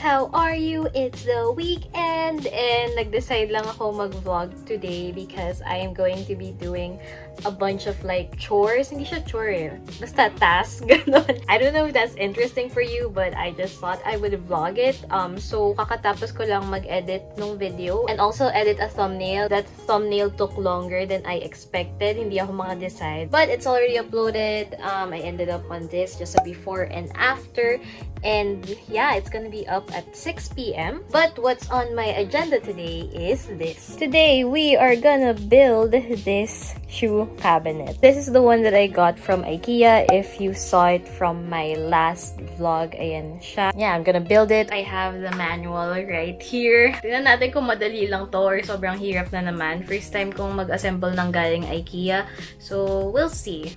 How are you? It's the weekend and nag-decide lang ako mag-vlog today because I am going to be doing a bunch of like chores. Hindi siya chore eh. Basta task. Ganon. I don't know if that's interesting for you, but I just thought I would vlog it. So kakatapos ko lang mag-edit ng video and also edit a thumbnail. That thumbnail took longer than I expected. Hindi ako decide. But it's already uploaded. I ended up on this just a before and after. And yeah, it's gonna be up at 6 p.m. But what's on my agenda today is this. Today, we are gonna build this shoe cabinet. This is the one that I got from IKEA. If you saw it from my last vlog, ayan siya. Yeah, I'm gonna build it. I have the manual right here. Tingnan natin kung madali lang to or sobrang hirap na naman. First time kong mag-assemble ng galing IKEA. So, we'll see.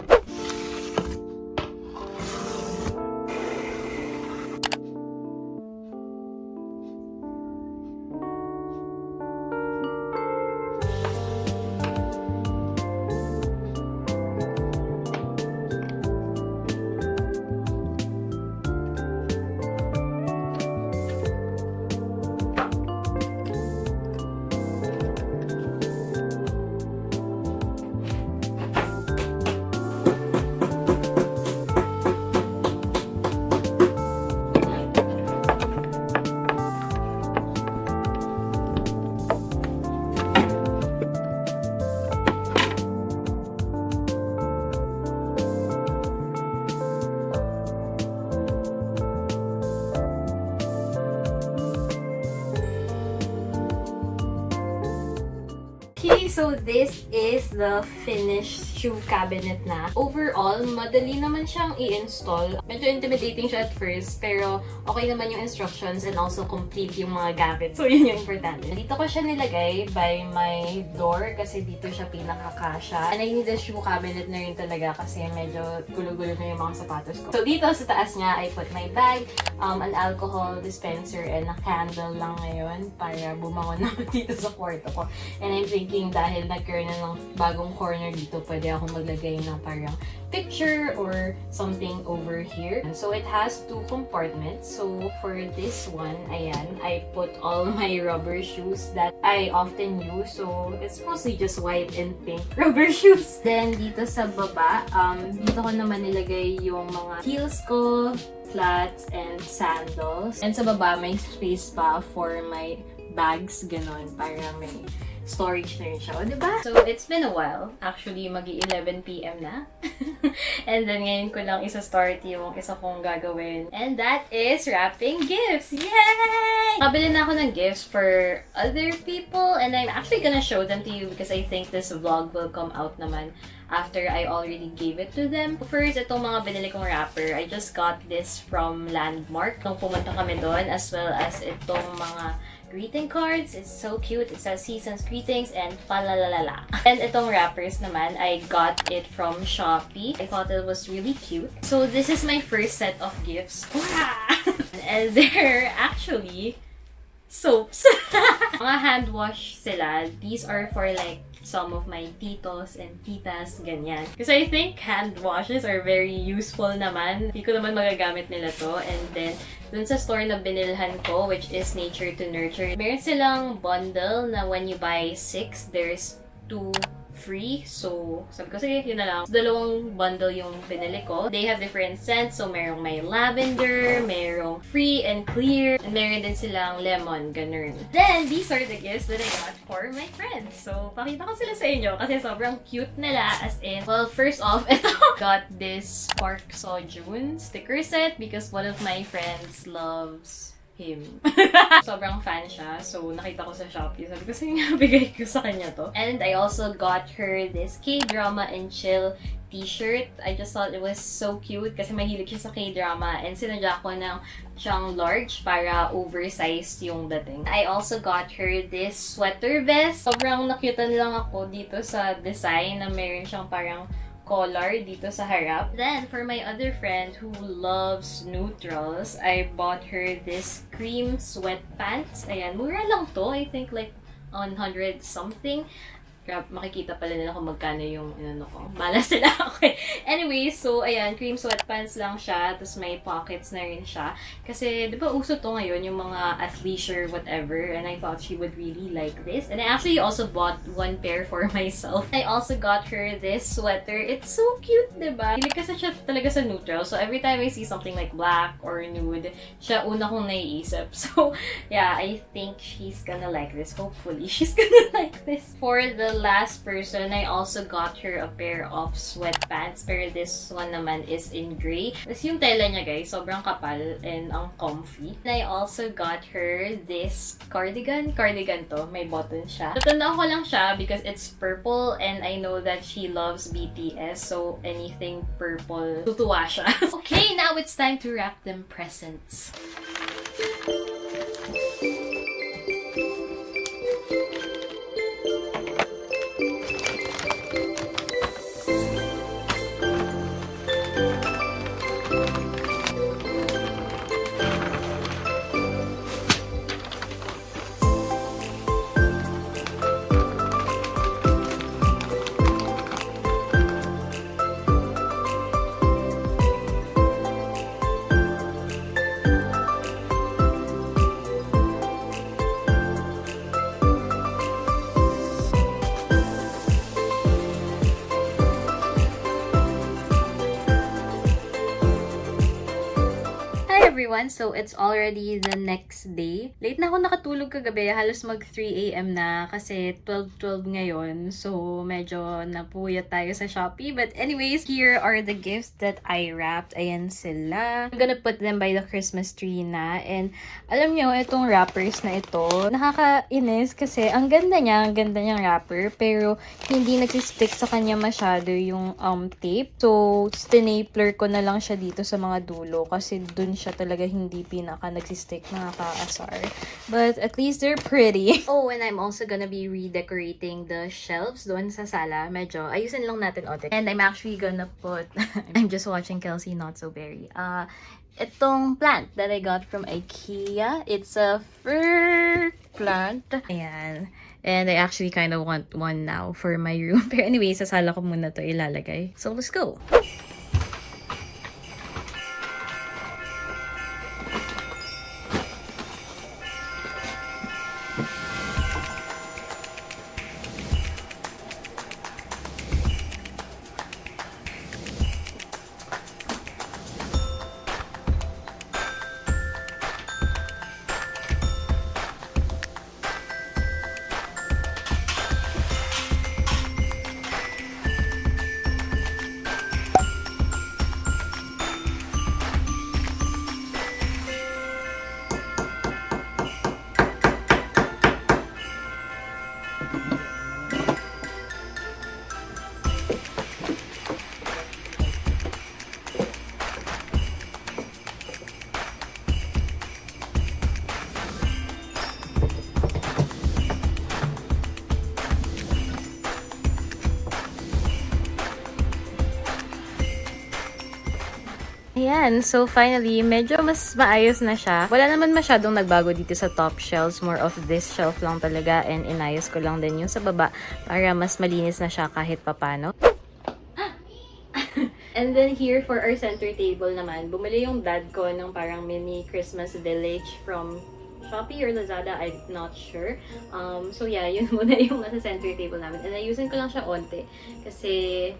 Okay, so this is the finished shoe cabinet na. Overall, madali naman siyang i-install. Medyo intimidating siya at first, pero okay naman yung instructions and also complete yung mga gamit. So, yun yung importante. Dito ko siya nilagay by my door kasi dito siya pinakakasya. And I need a shoe cabinet na rin talaga kasi medyo gulo-gulo na yung mga sapatos ko. So, dito sa taas niya, I put my bag, an alcohol dispenser, and a candle lang ngayon para bumangon na dito sa kwarto ko. And I'm thinking dahil nagkaroon na ng bagong corner dito, pwede akong maglagay ng parang picture or something over here. And so it has 2 compartments. So for this one, ayan, I put all my rubber shoes that I often use. So it's mostly just white and pink rubber shoes. Then dito sa baba, dito ko naman nilagay yung mga heels ko, flats, and sandals. And sa baba, may space pa for my bags, ganon, para may storage na rin siya. O, diba? So, it's been a while. Actually, mag-11 p.m. na. And then, ngayon ko lang isa-start yung isa kong gagawin. And that is wrapping gifts! Yay! Kabili na ako ng gifts for other people. And I'm actually gonna show them to you because I think this vlog will come out naman after I already gave it to them. First, itong mga binili kong wrapper. I just got this from Landmark nung pumunta kami doon, as well as itong mga greeting cards. It's so cute. It says season's greetings and palalalala. And itong wrappers naman, I got it from Shopee. I thought it was really cute. So this is my first set of gifts. And they're actually soaps. Mga hand wash sila. These are for like some of my titos and titas, ganyan. Because I think hand washes are very useful naman. Hindi ko naman magagamit nila to. And then, dun sa store na binilhan ko, which is Nature to Nurture, meron silang bundle na when you buy 6, there's 2 free. So, sabi ko, sige, yun na lang. So, 2 bundle yung pinili ko. They have different scents. So, merong may lavender, merong free and clear, and meron din silang lemon, ganun. Then, these are the gifts that I got for my friends. So, pakita ko sila sa inyo kasi sobrang cute nila. As in, well, first off, ito, got this Spark So June sticker set because one of my friends loves him. Sobrang fan siya. So, nakita ko sa Shopee. Sabi ko, sige nga, bigay ko sa kanya to. And I also got her this K-Drama and Chill t-shirt. I just thought it was so cute kasi mahilig siya sa K-Drama and sinadya ko ng siyang large para oversized yung dating. I also got her this sweater vest. Sobrang nakyutan lang ako dito sa design na meron siyang parang collar dito sa harap. Then, for my other friend who loves neutrals, I bought her this cream sweatpants. Ayan, mura lang to. I think like 100 something. makikita pala nila kung magkano yung ano ko. Bala sila. Okay. Anyway, so ayan, cream sweatpants lang siya. Tapos may pockets na rin siya. Kasi, di ba uso to ngayon, yung mga athleisure, whatever. And I thought she would really like this. And I actually also bought one pair for myself. I also got her this sweater. It's so cute, di ba? Hindi kasi siya talaga sa neutral. So, every time I see something like black or nude, siya una kong naiisip. So, yeah, I think she's gonna like this. Hopefully, she's gonna like this. For the last person, I also got her a pair of sweatpants. Pero this one naman is in gray. Tapos yung tela niya, guys, sobrang kapal and ang comfy. And I also got her this cardigan. Cardigan to. May button siya. Natanda ko lang siya because it's purple and I know that she loves BTS. So, anything purple, tutuwa siya. Okay, now it's time to wrap them presents. Everyone, so it's already the next day. Late na ako nakatulog kagabi, halos mag 3 AM na kasi 12:12 ngayon. So medyo napuyat tayo sa Shopee. But anyways, here are the gifts that I wrapped. Ayan sila. I'm gonna put them by the Christmas tree na. And alam nyo, itong wrappers na ito, nakakainis kasi ang ganda niyang wrapper. Pero hindi nagsistick sa kanya masyado yung tape. So stinapler ko na lang siya dito sa mga dulo kasi dun siya talaga hindi pinaka nagsistick, nakakaasar. But at least they're pretty. Oh, and I'm also gonna be redecorating the shelves doon sa sala. Medyo ayusin lang natin ote. And I'm actually gonna put I'm just watching Kelsey Not So Berry. Itong plant that I got from IKEA. It's a fir plant. Ayan. And I actually kind of want one now for my room. Pero anyway, sa sala ko muna to ilalagay. So let's go! Ayan, so finally, medyo mas maayos na siya. Wala naman masyadong nagbago dito sa top shelves. More of this shelf lang talaga and inayos ko lang din yung sa baba para mas malinis na siya kahit papano. And then here for our center table naman, bumili yung dad ko ng parang mini Christmas village from Shopee or Lazada, I'm not sure. So yeah, yun muna yung nasa center table namin. And ayusin ko lang siya onte kasi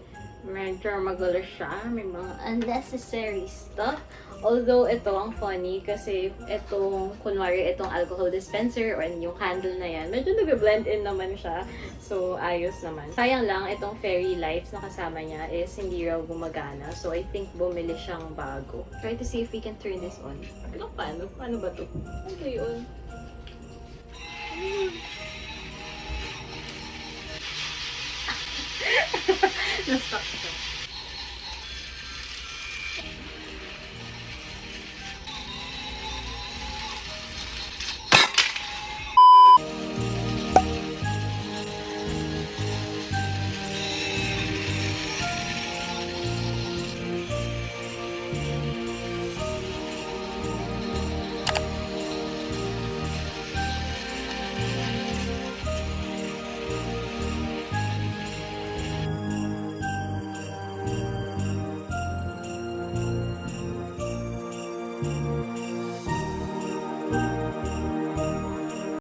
medyo magulo siya. May mga unnecessary stuff. Although, ito ang funny kasi itong, kunwari, itong alcohol dispenser or yung candle na yan, medyo nag-blend in naman siya. So, ayos naman. Sayang lang, itong fairy lights na kasama niya is hindi raw gumagana. So, I think bumili siyang bago. Try to see if we can turn this on. Pero paano? Paano ba to? Ano yun? Na-stuck.